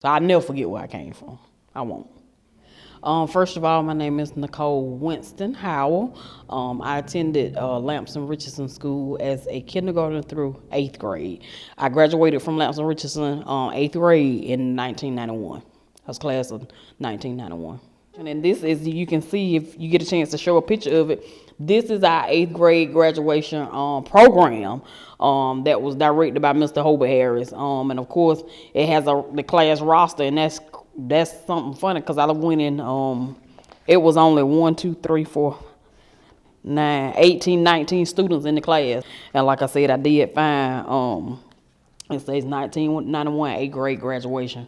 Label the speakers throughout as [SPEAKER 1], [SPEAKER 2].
[SPEAKER 1] So I never forget where I came from. I won't. First of all, my name is Nicole Winston Howell. I attended Lamson-Richardson School as a kindergarten through 8th grade. I graduated from Lamson-Richardson 8th grade in 1991. I was class of 1991. And this is, you can see if you get a chance to show a picture of it, this is our 8th grade graduation program that was directed by Mr. Hobart Harris. And of course, it has the class roster, and that's something funny because I went in, it was only 1, 2, 3, 4, 9, 18, 19 students in the class. And like I said, I did find, it says 1991 8th grade graduation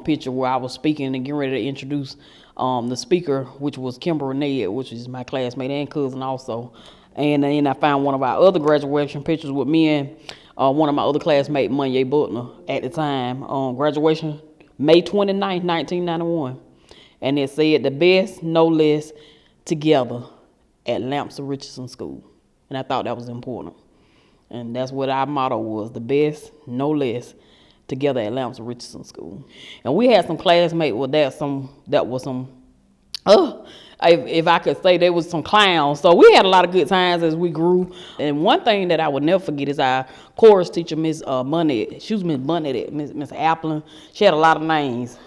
[SPEAKER 1] picture where I was speaking and getting ready to introduce the speaker, which was Kimber Ned, which is my classmate and cousin also. And then I found one of our other graduation pictures with me and one of my other classmates, Monye Butler, at the time. Graduation May 29th, 1991. And it said, the best, no less, together at Lamson-Richardson School. And I thought that was important. And that's what our motto was, the best, no less, together at Lamson-Richardson School. And we had some classmates with that was some, if I could say, there was some clowns. So we had a lot of good times as we grew. And one thing that I would never forget is our chorus teacher, Miss Bunny. She was Miss Bunny, Miss Applin. She had a lot of names.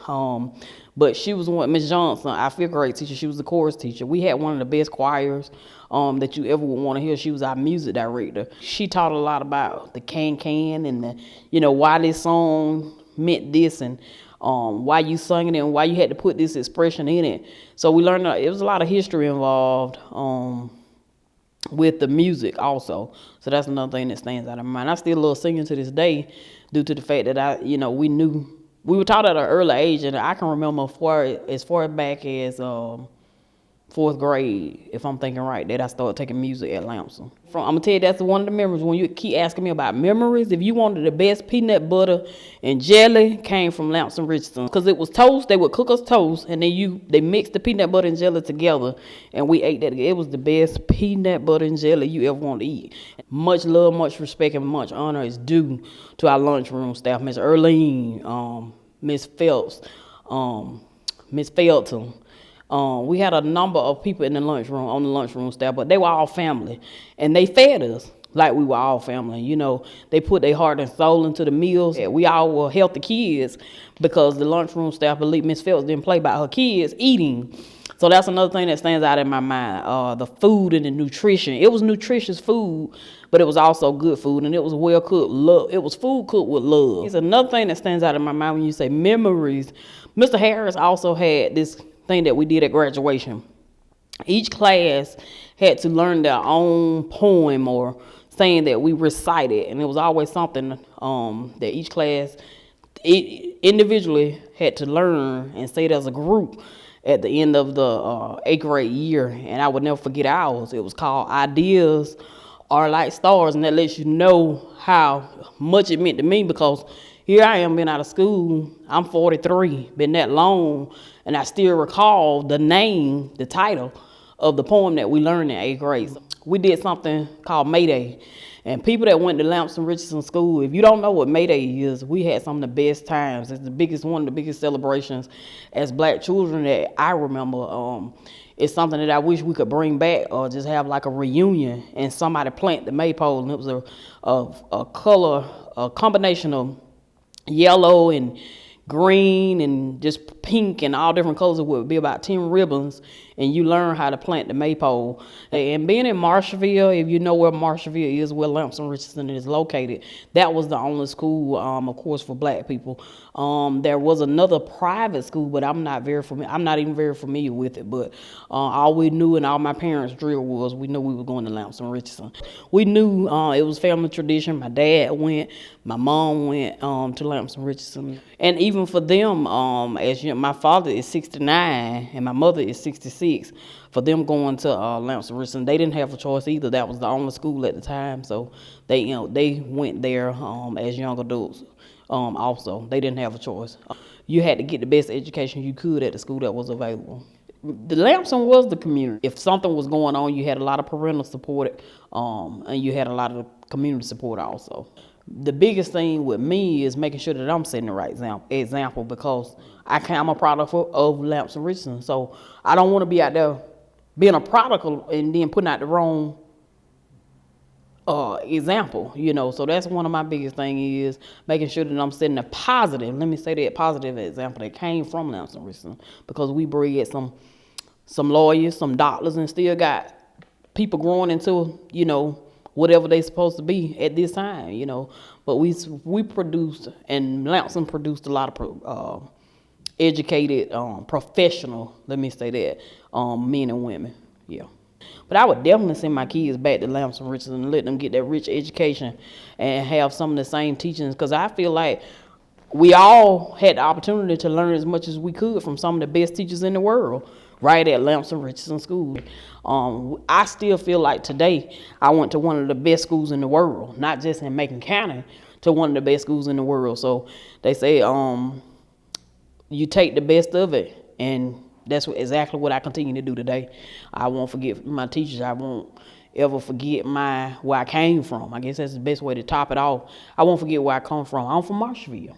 [SPEAKER 1] But she was one, Miss Johnson, our 5th grade teacher. She was the chorus teacher. We had one of the best choirs that you ever would want to hear. She was our music director. She taught a lot about the can and why this song meant this and why you sung it and why you had to put this expression in it. So we learned it was a lot of history involved with the music also. So that's another thing that stands out of my mind. I still love singing to this day due to the fact that we were taught at an early age, and I can remember as far back as 4th grade, if I'm thinking right, that I started taking music at Lamson. I'm going to tell you, that's one of the memories. When you keep asking me about memories, if you wanted the best peanut butter and jelly, came from Lamson-Richardson. Because it was toast, they would cook us toast, and then they mixed the peanut butter and jelly together, and we ate that together. It was the best peanut butter and jelly you ever want to eat. Much love, much respect, and much honor is due to our lunchroom staff, Miss Erlene, Miss Phelps, Miss Felton. We had a number of people in the lunchroom, on the lunchroom staff, but they were all family. And they fed us like we were all family. They put their heart and soul into the meals. We all were healthy kids because the lunchroom staff believed Miss Phelps didn't play about her kids eating. So that's another thing that stands out in my mind, the food and the nutrition. It was nutritious food, but it was also good food, and it was well cooked. It was food cooked with love. It's another thing that stands out in my mind when you say memories. Mr. Harris also had this thing that we did at graduation. Each class had to learn their own poem or saying that we recited, and it was always something that each class individually had to learn and say it as a group at the end of the 8th grade year. And I would never forget ours. It was called Ideas Are Like Stars, and that lets you know how much it meant to me, because here I am, been out of school. I'm 43, been that long, and I still recall the title of the poem that we learned in 8th grade. We did something called May Day, and people that went to Lamson-Richardson School, if you don't know what May Day is, we had some of the best times. It's one of the biggest celebrations as Black children that I remember. It's something that I wish we could bring back or just have like a reunion and somebody plant the maypole, and it was a combination of yellow and green and just pink and all different colors. It would be about 10 ribbons, and you learn how to plant the maypole. And being in Marshallville, if you know where Marshallville is, where Lamson-Richardson is located, that was the only school, of course, for Black people. There was another private school, but I'm not even very familiar with it. But all we knew, and all my parents' drill was, we knew we were going to Lamson-Richardson. We knew it was family tradition. My dad went, my mom went to Lamson-Richardson, and even for them, my father is 69 and my mother is 66. For them going to Lamson-Richardson, they didn't have a choice either. That was the only school at the time, so they went there as young adults. Also, they didn't have a choice. You had to get the best education you could at the school that was available. The Lamson was the community. If something was going on, you had a lot of parental support, and you had a lot of community support also. The biggest thing with me is making sure that I'm setting the right example because I'm a product of Lamson-Richardson. So I don't want to be out there being a product and then putting out the wrong example, So that's one of my biggest things is making sure that I'm setting a positive, let me say that, positive example that came from Lamson-Richardson, because we bred some lawyers, some doctors, and still got people growing into, whatever they supposed to be at this time, But we produced, and Lamson produced a lot of educated, professional, let me say that, men and women, yeah. But I would definitely send my kids back to Lamson-Richardson and let them get that rich education and have some of the same teachings, because I feel like we all had the opportunity to learn as much as we could from some of the best teachers in the world right at Lamson-Richardson School. I still feel like today I went to one of the best schools in the world, not just in Macon County, to one of the best schools in the world. So they say you take the best of it, and that's exactly what I continue to do today. I won't forget my teachers. I won't ever forget where I came from. I guess that's the best way to top it off. I won't forget where I come from. I'm from Marshallville.